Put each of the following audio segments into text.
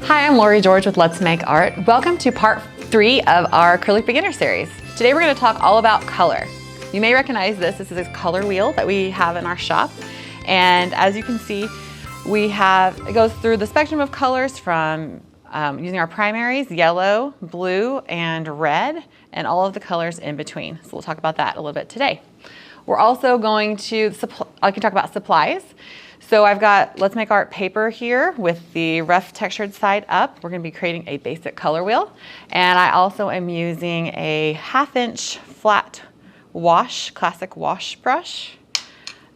Hi, I'm Lori George with Let's Make Art. Welcome to part 3 of our Acrylic Beginner Series. Today we're going to talk all about color. You may recognize this. This is a color wheel that we have in our shop. And as you can see, it goes through the spectrum of colors from using our primaries, yellow, blue, and red, and all of the colors in between. So we'll talk about that a little bit today. We're also going to, I can talk about supplies. So I've got Let's Make Art paper here with the rough textured side up. We're going to be creating a basic color wheel. And I also am using a 1/2-inch flat wash, classic wash brush.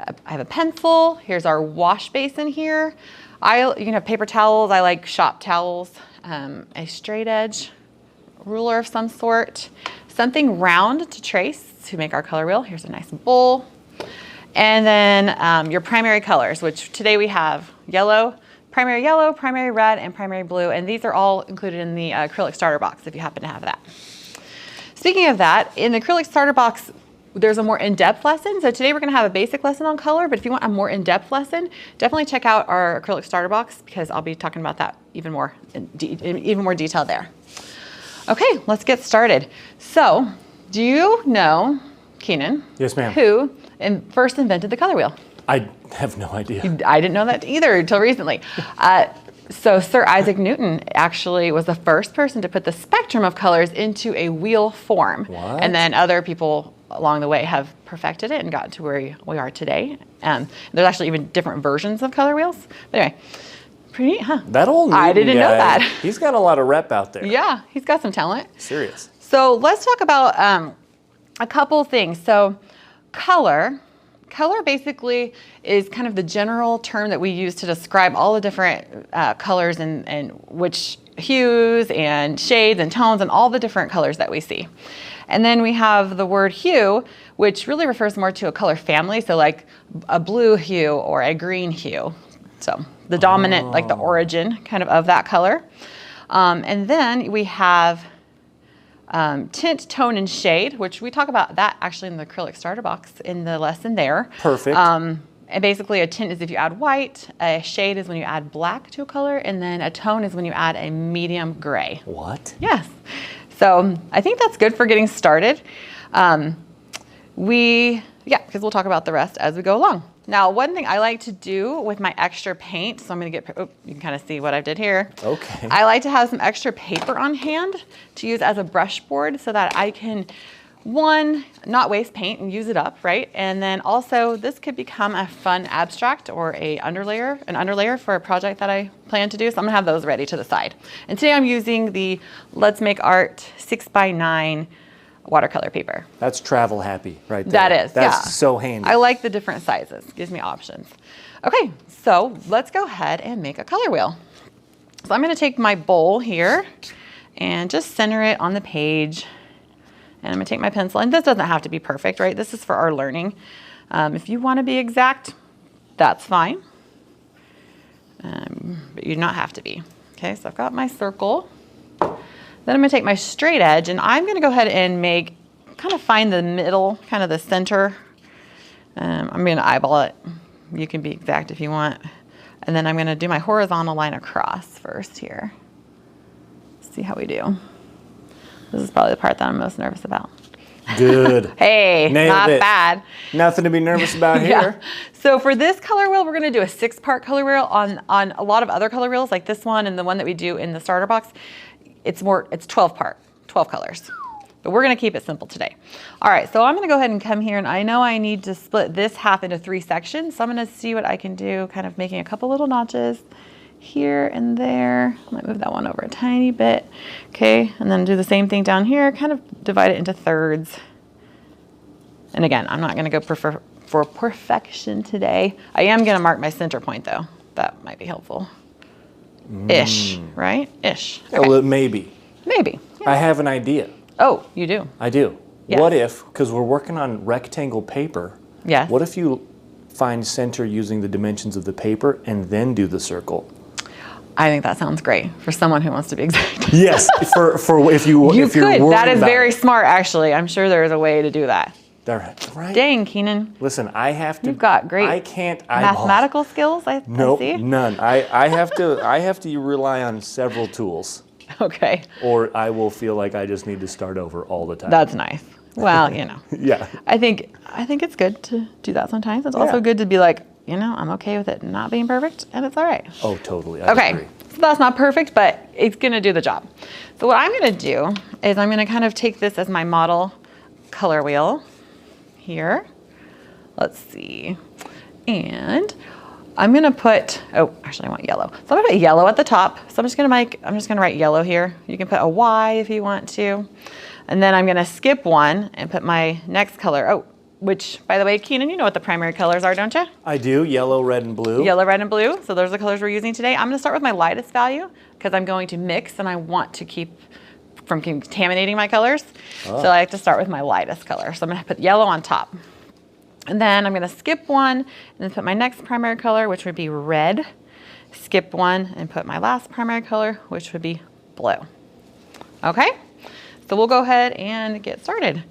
I have a pencil. Here's our wash basin here. You can have paper towels. I like shop towels. A straight edge ruler of some sort. Something round to trace to make our color wheel. Here's a nice bowl. And then your primary colors, which today we have primary yellow, primary red, and primary blue. And these are all included in the acrylic starter box if you happen to have that. Speaking of that, in the acrylic starter box, there's a more in-depth lesson. So today we're going to have a basic lesson on color, but if you want a more in-depth lesson, definitely check out our acrylic starter box because I'll be talking about that even more in even more detail there. Okay, let's get started. So, do you know, Keenan? Yes, ma'am. Who first invented the color wheel? I have no idea. I didn't know that either until recently. So Sir Isaac Newton actually was the first person to put the spectrum of colors into a wheel form. What? And then other people along the way have perfected it and gotten to where we are today. There's actually even different versions of color wheels. But anyway, pretty neat, huh? That old Newton I didn't know guy, that. He's got a lot of rep out there. Yeah, he's got some talent. Serious. So let's talk about a couple things. So color basically is kind of the general term that we use to describe all the different colors and which hues and shades and tones and all the different colors that we see. And then we have the word hue, which really refers more to a color family. So like a blue hue or a green hue. So the dominant, like the origin kind of that color. And then we have tint, tone, and shade, which we talk about that actually in the acrylic starter box in the lesson there. Perfect. And basically a tint is if you add white, a shade is when you add black to a color, and then a tone is when you add a medium gray. What? Yes. So I think that's good for getting started. Because we'll talk about the rest as we go along. Now, one thing I like to do with my extra paint, so I'm going to get, you can kind of see what I did here. Okay. I like to have some extra paper on hand to use as a brush board so that I can, one, not waste paint and use it up, right? And then also this could become a fun abstract or an underlayer for a project that I plan to do. So I'm going to have those ready to the side. And today I'm using the Let's Make Art 6x9 watercolor paper. That's travel happy right there. That is, That's so handy. I like the different sizes. Gives me options. Okay, so let's go ahead and make a color wheel. So I'm going to take my bowl here and just center it on the page. And I'm going to take my pencil. And this doesn't have to be perfect, right? This is for our learning. If you want to be exact, that's fine. But you do not have to be. Okay, so I've got my circle. Then I'm going to take my straight edge and I'm going to go ahead and find the middle, kind of the center. I'm going to eyeball it. You can be exact if you want. And then I'm going to do my horizontal line across first here. See how we do. This is probably the part that I'm most nervous about. Good. Hey, Nailed not it. bad. Nothing to be nervous about here. Yeah. So for this color wheel, we're going to do a 6-part color wheel. On a lot of other color wheels, like this one and the one that we do in the starter box, it's 12 colors. But we're going to keep it simple today. All right, so I'm going to go ahead and come here, and I know I need to split this half into 3 sections. So I'm going to see what I can do, kind of making a couple little notches here and there. I might move that one over a tiny bit. Okay, and then do the same thing down here, kind of divide it into thirds. And again, I'm not going to go for perfection today. I am going to mark my center point, though. That might be helpful. Ish, right? Ish. Okay. Well, maybe. Maybe. Yeah. I have an idea. Oh, you do? I do. Yes. What if, because we're working on rectangle paper, Yes. what if you find center using the dimensions of the paper and then do the circle? I think that sounds great for someone who wants to be exact. Yes, for if you're could. worried That is about very it. smart, actually. I'm sure there is a way to do that. They're right. Dang, Keenan. Listen, I have to. You've got great I can't eyeball. mathematical skills, I see. None. I have to rely on several tools. Okay. Or I will feel like I just need to start over all the time. That's nice. Well, you know. Yeah. I think it's good to do that sometimes. It's also good to be like, you know, I'm okay with it not being perfect, and it's all right. Oh, totally. I agree. So that's not perfect, but it's going to do the job. So what I'm going to do is I'm going to kind of take this as my model color wheel here. Let's see. And I'm going to put, oh, actually I want yellow. So I'm going to put yellow at the top. So I'm just going to write yellow here. You can put a Y if you want to. And then I'm going to skip one and put my next color. Oh, which, by the way, Keenan, you know what the primary colors are, don't you? I do. Yellow, red, and blue. Yellow, red, and blue. So those are the colors we're using today. I'm going to start with my lightest value because I'm going to mix and I want to keep from contaminating my colors. So I like to start with my lightest color. So I'm going to put yellow on top. And then I'm going to skip one and then put my next primary color, which would be red. Skip one and put my last primary color, which would be blue. Okay? So we'll go ahead and get started.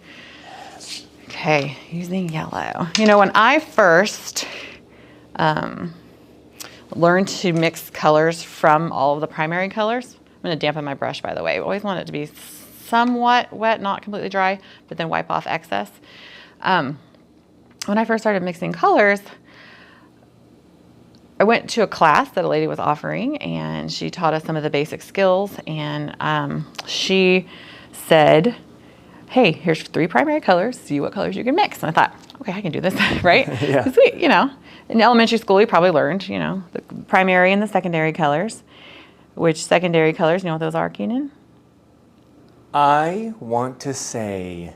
Okay, using yellow. You know, when I first learned to mix colors from all of the primary colors, I'm going to dampen my brush, by the way. I always want it to be somewhat wet, not completely dry, but then wipe off excess. When I first started mixing colors, I went to a class that a lady was offering, and she taught us some of the basic skills, and she said, hey, here's 3 primary colors, see what colors you can mix. And I thought, okay, I can do this, right? Yeah. Because you know, in elementary school, you probably learned, you know, the primary and the secondary colors. Which secondary colors, you know what those are, Keenan? I want to say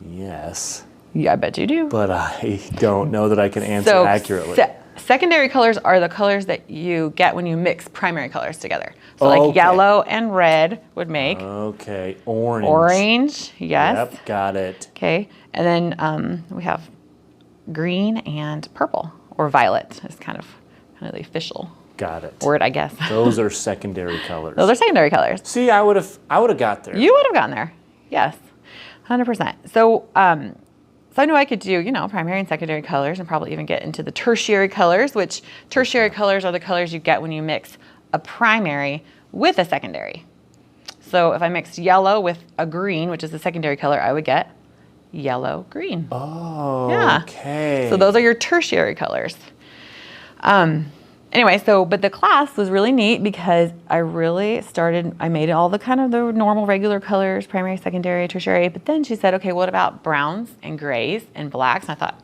yes. Yeah, I bet you do. But I don't know that I can answer accurately. Secondary colors are the colors that you get when you mix primary colors together. So like yellow and red would make. Okay, orange. Orange, yes. Yep, got it. Okay, and then we have green and purple, or violet is kind of the official word, I guess. Those are secondary colors. Those are secondary colors. See, I would have got there. You would have gotten there, yes, 100%. So, so I knew I could do, you know, primary and secondary colors and probably even get into the tertiary colors, which tertiary colors are the colors you get when you mix a primary with a secondary. So if I mixed yellow with a green, which is the secondary color, I would get yellow, green. Oh, yeah. Okay. So those are your tertiary colors. Anyway, but the class was really neat because I made all the kind of the normal regular colors, primary, secondary, tertiary, but then she said, okay, what about browns and grays and blacks? And I thought,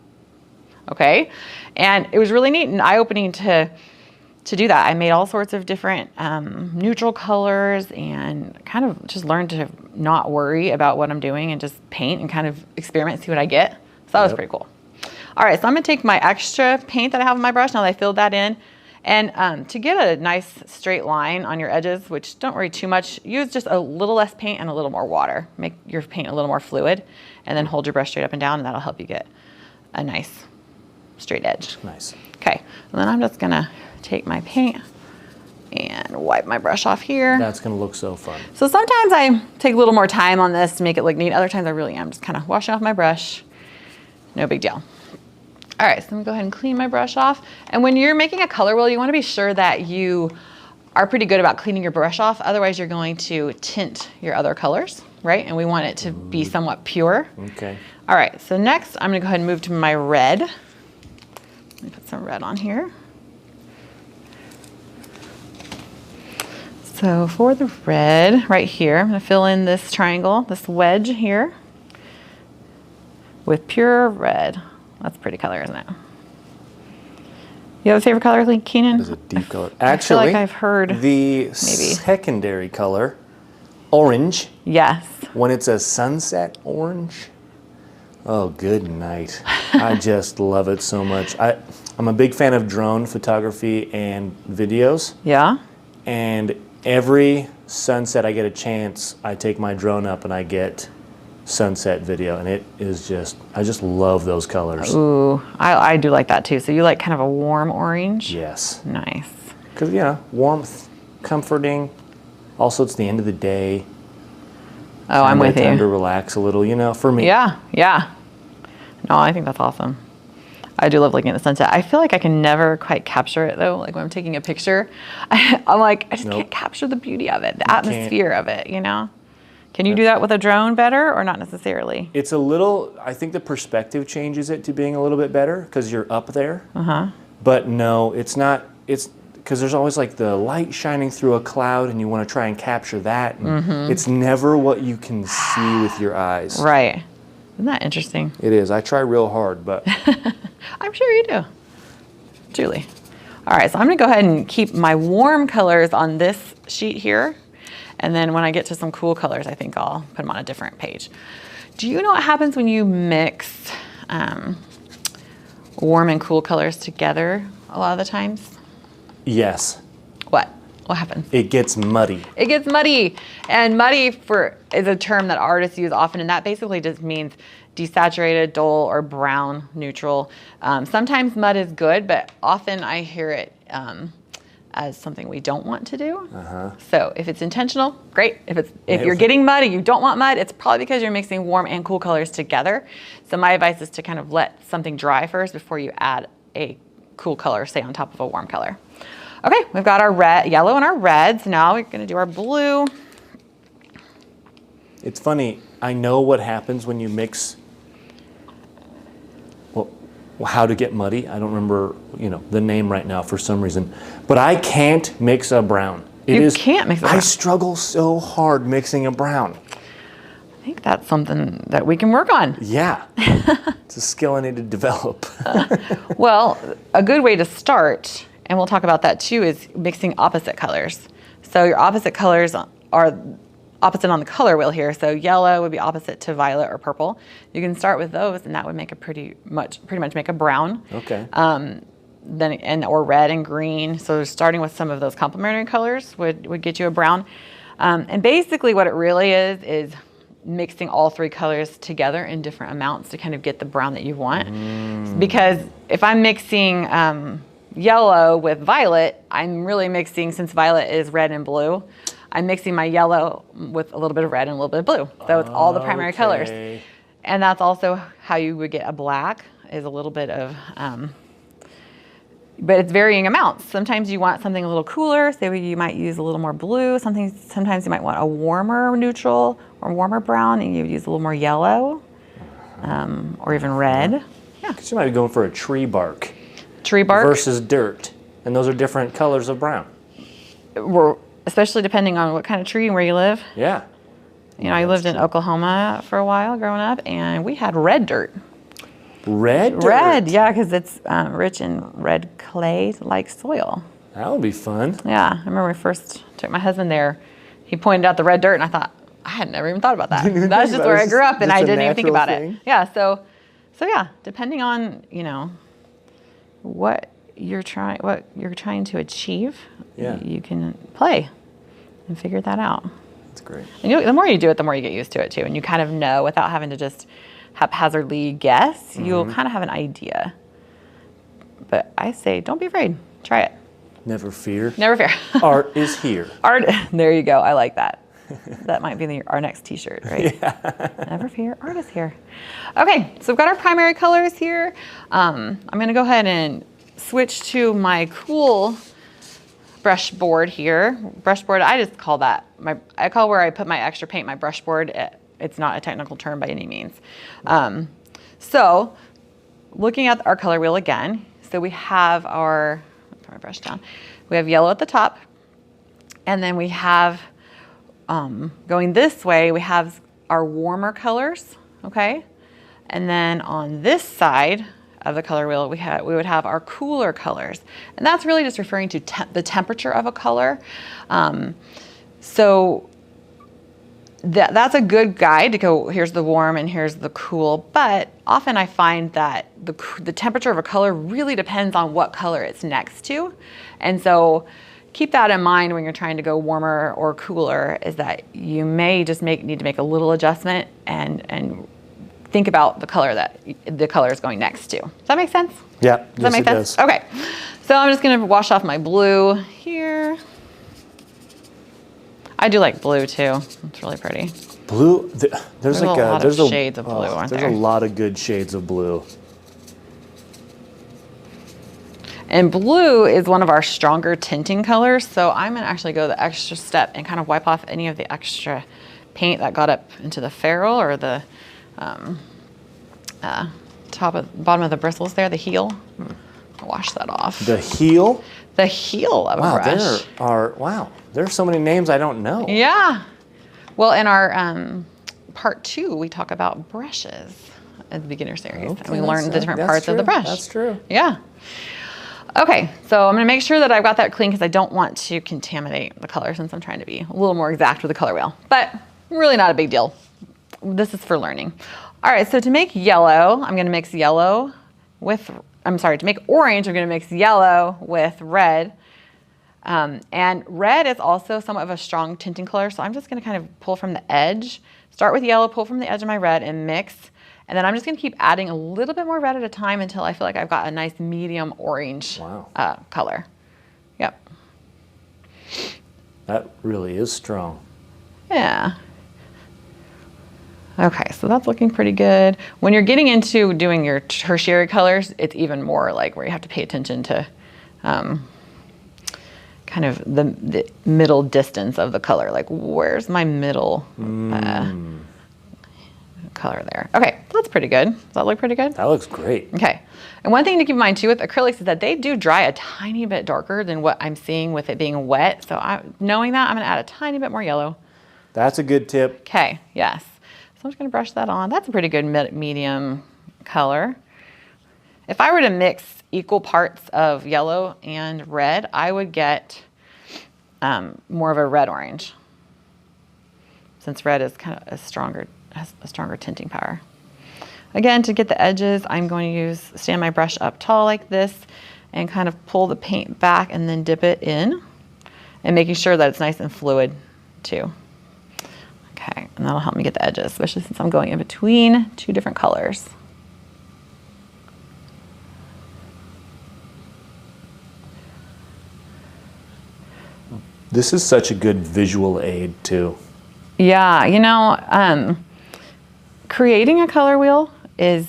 okay. And it was really neat and eye-opening to do that. I made all sorts of different neutral colors and kind of just learned to not worry about what I'm doing and just paint and kind of experiment, see what I get. So that was pretty cool. All right, so I'm gonna take my extra paint that I have on my brush now that I filled that in. And to get a nice straight line on your edges, which don't worry too much, use just a little less paint and a little more water. Make your paint a little more fluid, and then hold your brush straight up and down, and that'll help you get a nice straight edge. Nice. Okay, and then I'm just gonna take my paint and wipe my brush off here. That's gonna look so fun. So sometimes I take a little more time on this to make it look neat. Other times I really am just kind of washing off my brush. No big deal. All right, so I'm gonna go ahead and clean my brush off. And when you're making a color wheel, you wanna be sure that you are pretty good about cleaning your brush off. Otherwise, you're going to tint your other colors, right? And we want it to be somewhat pure. Okay. All right, so next I'm gonna go ahead and move to my red. Let me put some red on here. So for the red, right here, I'm gonna fill in this triangle, this wedge here, with pure red. That's a pretty color, isn't it? You have a favorite color, Keenan? It's a deep color. Actually, I feel like I've heard the secondary color, orange. Yes. When it's a sunset orange, oh, good night. I just love it so much. I'm a big fan of drone photography and videos. Yeah. And every sunset I get a chance, I take my drone up and I get sunset video, and it is just, I just love those colors. Ooh, I do like that too. So you like kind of a warm orange? Yes. Nice. Because, you know, warmth, comforting. Also, it's the end of the day. Oh, I'm with you. Time to relax a little, you know, for me. Yeah, yeah. No, I think that's awesome. I do love looking at the sunset. I feel like I can never quite capture it though. Like when I'm taking a picture, I'm like, I just can't capture the beauty of it, the atmosphere of it, you know? Can you do that with a drone better or not necessarily? It's a little, I think the perspective changes it to being a little bit better because you're up there. But no, it's not, it's because there's always like the light shining through a cloud and you want to try and capture that. And it's never what you can see with your eyes. Right. Isn't that interesting? It is. I try real hard, but. I'm sure you do. Julie. All right, so I'm gonna go ahead and keep my warm colors on this sheet here. And then when I get to some cool colors, I think I'll put them on a different page. Do you know what happens when you mix warm and cool colors together a lot of the times? Yes. What? What happens? It gets muddy. It gets muddy. And muddy is a term that artists use often, and that basically just means desaturated, dull, or brown, neutral. Sometimes mud is good, but often I hear it as something we don't want to do. So if it's intentional, great. If you're getting muddy, you don't want mud, it's probably because you're mixing warm and cool colors together. So my advice is to kind of let something dry first before you add a cool color, say on top of a warm color. Okay, we've got our yellow and our reds. Now we're gonna do our blue. It's funny, I know what happens when you mix, well, how to get muddy. I don't remember, the name right now for some reason, but I can't mix a brown. You can't mix a brown. I struggle so hard mixing a brown. I think that's something that we can work on. Yeah, it's a skill I need to develop. Well, a good way to start, and we'll talk about that too, is mixing opposite colors. So your opposite colors are opposite on the color wheel here. So yellow would be opposite to violet or purple. You can start with those, and that would make a pretty much make a brown. Okay. Or red and green. So starting with some of those complementary colors would get you a brown. And basically what it really is mixing all three colors together in different amounts to kind of get the brown that you want. Because if I'm mixing yellow with violet, I'm really mixing, since violet is red and blue, I'm mixing my yellow with a little bit of red and a little bit of blue. So it's all the primary colors. And that's also how you would get a black, is a little bit of, but it's varying amounts. Sometimes you want something a little cooler, so you might use a little more blue. Sometimes you might want a warmer neutral or warmer brown, and you would use a little more yellow, or even red. Yeah. Because you might be going for a tree bark. Tree bark? Versus dirt. And those are different colors of brown. Especially depending on what kind of tree and where you live. Yeah. I lived in Oklahoma for a while growing up, and we had red dirt. Red dirt? Red, yeah, because it's rich in red clay-like soil. That would be fun. Yeah, I remember when we first took my husband there, he pointed out the red dirt, and I thought, I had never even thought about that. That's just where I grew up, and I didn't even think about it. Yeah, so yeah, depending on, what you're trying to achieve, you can play and figure that out. That's great. And the more you do it, the more you get used to it too, and you kind of know without having to just haphazardly guess. You'll kind of have an idea. But I say, don't be afraid. Try it. Never fear. Never fear. Art is here. Art. There you go. I like that. That might be our next T-shirt, right? Yeah. Never fear. Art is here. Okay, so we've got our primary colors here. I'm going to go ahead and switch to my cool brush board here. Brush board, I just call that, I call where I put my extra paint my brush board. It's not a technical term by any means. So looking at our color wheel again, so we have put my brush down. We have yellow at the top, and then we have, going this way, we have our warmer colors, okay? And then on this side of the color wheel, we would have our cooler colors. And that's really just referring to the temperature of a color. So that's a good guide to go, here's the warm and here's the cool, but often I find that the temperature of a color really depends on what color it's next to. And so keep that in mind when you're trying to go warmer or cooler, is that you may just need to make a little adjustment and think about the color is going next to. Does that make sense? Yeah. Does that make sense? Okay. So I'm just gonna wash off my blue here. I do like blue too. It's really pretty. Blue, there's like a lot of shades of blue, aren't there? There's a lot of good shades of blue. And blue is one of our stronger tinting colors, so I'm gonna actually go the extra step and kind of wipe off any of the extra paint that got up into the ferrule or the bottom of the bristles there, the heel. Wash that off. The heel? The heel of a brush. There's so many names I don't know. Yeah. Well, in our part 2, we talk about brushes in the beginner series. Okay, and we learn the different parts of the brush. That's true. Yeah. Okay, so I'm gonna make sure that I've got that clean because I don't want to contaminate the color since I'm trying to be a little more exact with the color wheel, but really not a big deal. This is for learning. All right, so to make yellow, I'm gonna mix yellow with, to make orange, I'm gonna mix yellow with red. And red is also somewhat of a strong tinting color, so I'm just gonna kind of pull from the edge, start with yellow, pull from the edge of my red and mix. And then I'm just gonna keep adding a little bit more red at a time until I feel like I've got a nice medium orange color. Yep. That really is strong. Yeah. Okay, so that's looking pretty good. When you're getting into doing your tertiary colors, it's even more like where you have to pay attention to kind of the middle distance of the color. Like, where's my middle color there? Okay, that's pretty good. Does that look pretty good? That looks great. Okay. And one thing to keep in mind too with acrylics is that they do dry a tiny bit darker than what I'm seeing with it being wet. So knowing that, I'm gonna add a tiny bit more yellow. That's a good tip. Okay, yes. So I'm just gonna brush that on. That's a pretty good medium color. If I were to mix equal parts of yellow and red, I would get more of a red-orange, since red is kind of has a stronger tinting power. Again, to get the edges, I'm going to stand my brush up tall like this and kind of pull the paint back and then dip it in and making sure that it's nice and fluid too. Okay, and that'll help me get the edges, especially since I'm going in between 2 different colors. This is such a good visual aid too. Yeah, you know, creating a color wheel is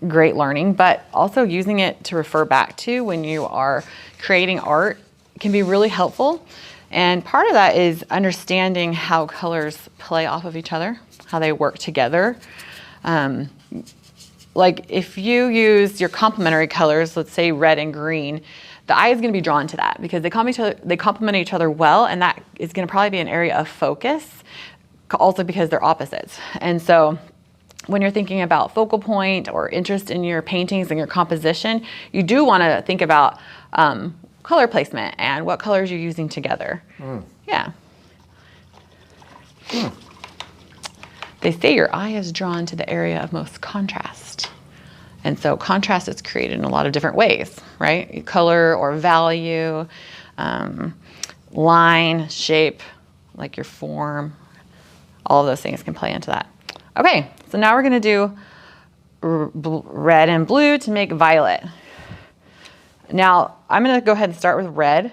great learning, but also using it to refer back to when you are creating art can be really helpful. And part of that is understanding how colors play off of each other, how they work together. Like if you use your complementary colors, let's say red and green, the eye is going to be drawn to that because they complement each other well, and that is going to probably be an area of focus, also because they're opposites. And so when you're thinking about focal point or interest in your paintings and your composition, you do want to think about color placement and what colors you're using together. Yeah. They say your eye is drawn to the area of most contrast. And so contrast is created in a lot of different ways, right? Color or value, line, shape, like your form, all of those things can play into that. Okay, so now we're gonna do red and blue to make violet. Now, I'm gonna go ahead and start with red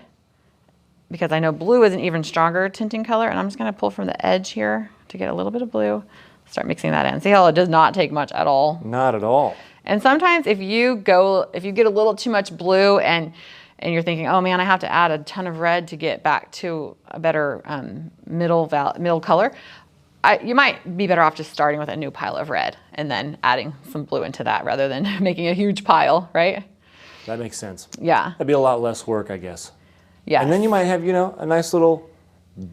because I know blue is an even stronger tinting color, and I'm just gonna pull from the edge here to get a little bit of blue, start mixing that in. See how it does not take much at all? Not at all. And sometimes if you get a little too much blue and you're thinking, oh man, I have to add a ton of red to get back to a better middle color, you might be better off just starting with a new pile of red and then adding some blue into that rather than making a huge pile, right? That makes sense. Yeah. That'd be a lot less work, I guess. Yeah. And then you might have, a nice little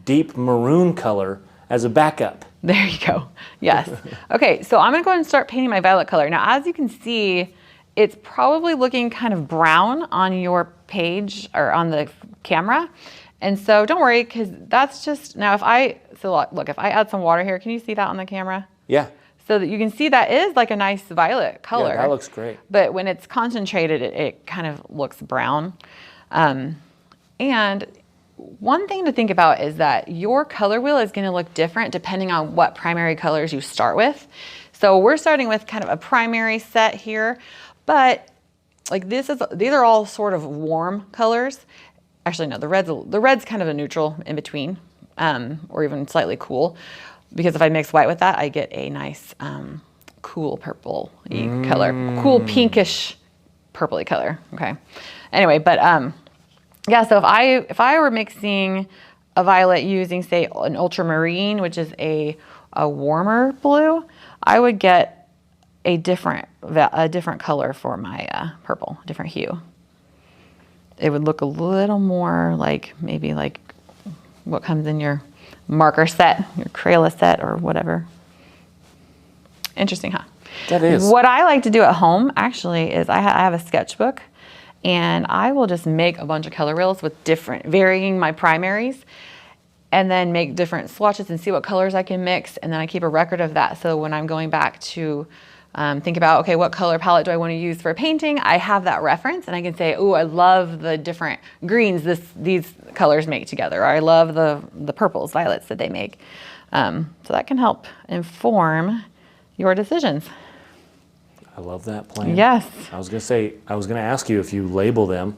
deep maroon color as a backup. There you go. Yes. Okay, so I'm gonna go ahead and start painting my violet color. Now, as you can see, it's probably looking kind of brown on your page or on the camera. And so don't worry, because that's just, now if I add some water here, can you see that on the camera? Yeah. So that you can see that is like a nice violet color. Yeah, that looks great. But when it's concentrated, it kind of looks brown. And one thing to think about is that your color wheel is going to look different depending on what primary colors you start with. So we're starting with kind of a primary set here, but like these are all sort of warm colors. Actually, no, the red's kind of a neutral in between, or even slightly cool. because if I mix white with that, I get a nice cool purple color, cool pinkish purpley color. Okay. Anyway, but yeah, so if I were mixing a violet using, say, an ultramarine, which is a warmer blue, I would get a different color for my purple, a different hue. It would look a little more like maybe like what comes in your marker set, your Crayola set or whatever. Interesting, huh? That is. What I like to do at home actually is I have a sketchbook, and I will just make a bunch of color wheels with varying my primaries, and then make different swatches and see what colors I can mix, and then I keep a record of that. So when I'm going back to think about, okay, what color palette do I want to use for a painting, I have that reference, and I can say, oh, I love the different greens these colors make together, or I love the purples, violets that they make. So that can help inform your decisions. I love that plan. Yes. I was gonna ask you if you label them.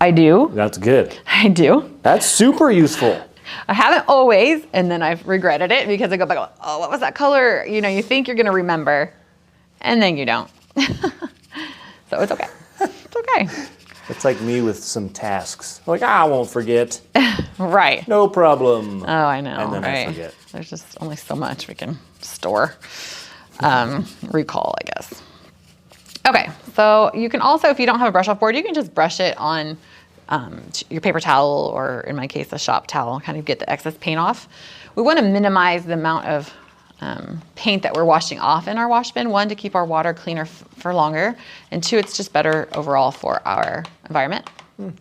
I do. That's good. I do. That's super useful. I haven't always, and then I've regretted it because I go back, oh, what was that color? You know, you think you're gonna remember, and then you don't. So it's okay. It's okay. It's like me with some tasks. Like, I won't forget. Right. No problem. Oh, I know. And then right? I forget. There's just only so much we can store. Recall, I guess. Okay, so you can also, if you don't have a brush off board, you can just brush it on your paper towel, or in my case, a shop towel, kind of get the excess paint off. We want to minimize the amount of paint that we're washing off in our wash bin. One, to keep our water cleaner for longer, and two, it's just better overall for our environment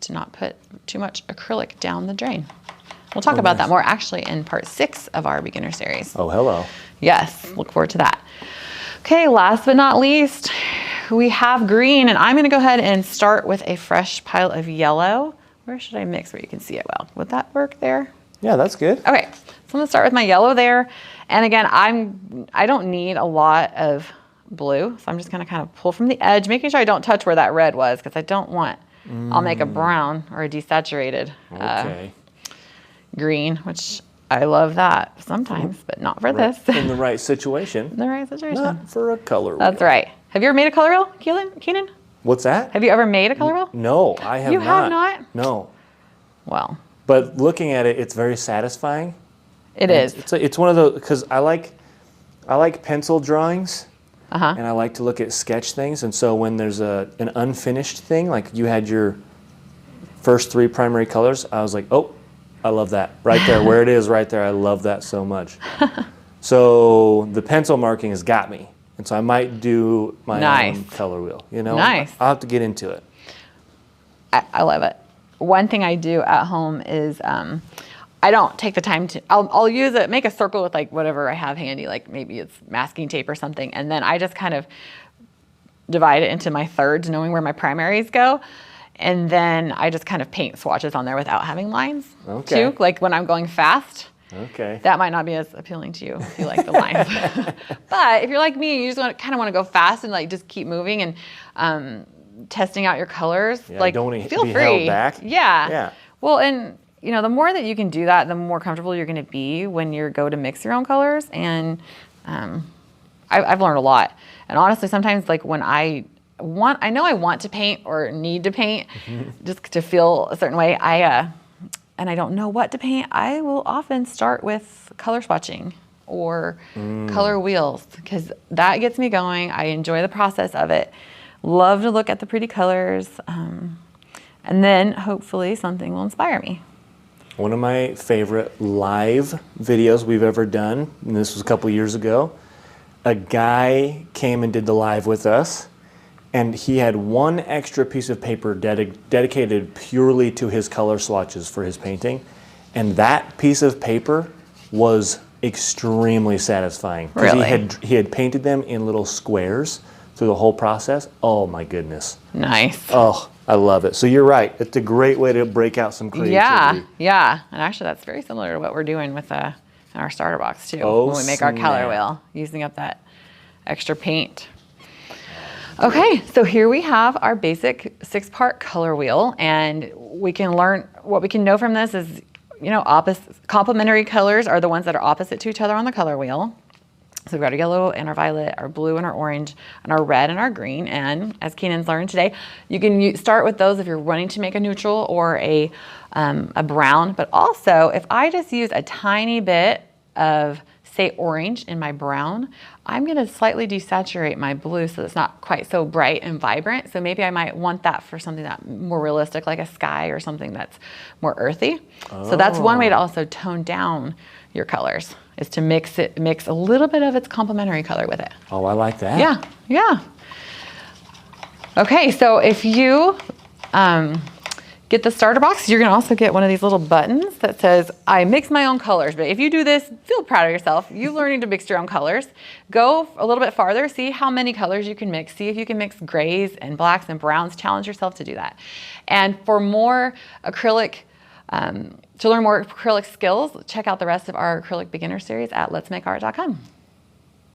to not put too much acrylic down the drain. We'll talk about that more actually in part 6 of our beginner series. Oh, hello. Yes, look forward to that. Okay, last but not least, we have green, and I'm gonna go ahead and start with a fresh pile of yellow. Where should I mix where you can see it well? Would that work there? Yeah, that's good. Okay, so I'm gonna start with my yellow there. And again, I don't need a lot of blue, so I'm just gonna kind of pull from the edge, making sure I don't touch where that red was, because I don't want, I'll make a brown or a desaturated green, which I love that sometimes, but not for this. In the right situation. In the right situation. Not for a color wheel. That's right. Have you ever made a color wheel, Keenan? What's that? Have you ever made a color wheel? No, I have not. You have not? No. Well. But looking at it, it's very satisfying. It is. It's one of those, because I like pencil drawings, and I like to look at sketch things. And so when there's an unfinished thing, like you had your first 3 primary colors, I was like, oh, I love that. Right there, where it is right there, I love that so much. So the pencil marking has got me. And so I might do my own color wheel, you know? Nice. I'll have to get into it. I love it. One thing I do at home is I don't take the time to, I'll use it, make a circle with like whatever I have handy, like maybe it's masking tape or something, and then I just kind of divide it into my thirds, knowing where my primaries go. And then I just kind of paint swatches on there without having lines too. Like when I'm going fast, that might not be as appealing to you if you like the lines. But if you're like me, you just kind of want to go fast and like just keep moving and testing out your colors. Yeah, like, don't want to feel be free. held back. Yeah. Well, and you know, the more that you can do that, the more comfortable you're going to be when you go to mix your own colors. And I've learned a lot. And honestly, sometimes like when I know I want to paint or need to paint just to feel a certain way, and I don't know what to paint, I will often start with color swatching or color wheels, because that gets me going. I enjoy the process of it. Love to look at the pretty colors. And then hopefully something will inspire me. One of my favorite live videos we've ever done, and this was a couple years ago, a guy came and did the live with us, and he had one extra piece of paper dedicated purely to his color swatches for his painting, and that piece of paper was extremely satisfying. Really? He had painted them in little squares through the whole process. Oh my goodness. Nice. Oh, I love it. So you're right. It's a great way to break out some creativity. Yeah. And actually that's very similar to what we're doing with in our starter box too. When we make our color wheel, using up that extra paint. Okay, so here we have our basic 6-part color wheel, and we can learn, what we can know from this is you know, complementary colors are the ones that are opposite to each other on the color wheel. So we've got our yellow and our violet, our blue and our orange, and our red and our green. And as Keenan's learned today, you can start with those if you're wanting to make a neutral or a brown. But also, if I just use a tiny bit of, say, orange in my brown, I'm going to slightly desaturate my blue so it's not quite so bright and vibrant. So maybe I might want that for something that's more realistic, like a sky or something that's more earthy. Oh. So that's one way to also tone down your colors, is to mix a little bit of its complementary color with it. Oh, I like that. Yeah, yeah. Okay, so if you get the starter box, you're gonna also get one of these little buttons that says, I mix my own colors. But if you do this, feel proud of yourself. You're learning to mix your own colors. Go a little bit farther, see how many colors you can mix. See if you can mix grays and blacks and browns. Challenge yourself to do that. And for more acrylic, to learn more acrylic skills, check out the rest of our Acrylic Beginner Series at letsmakeart.com.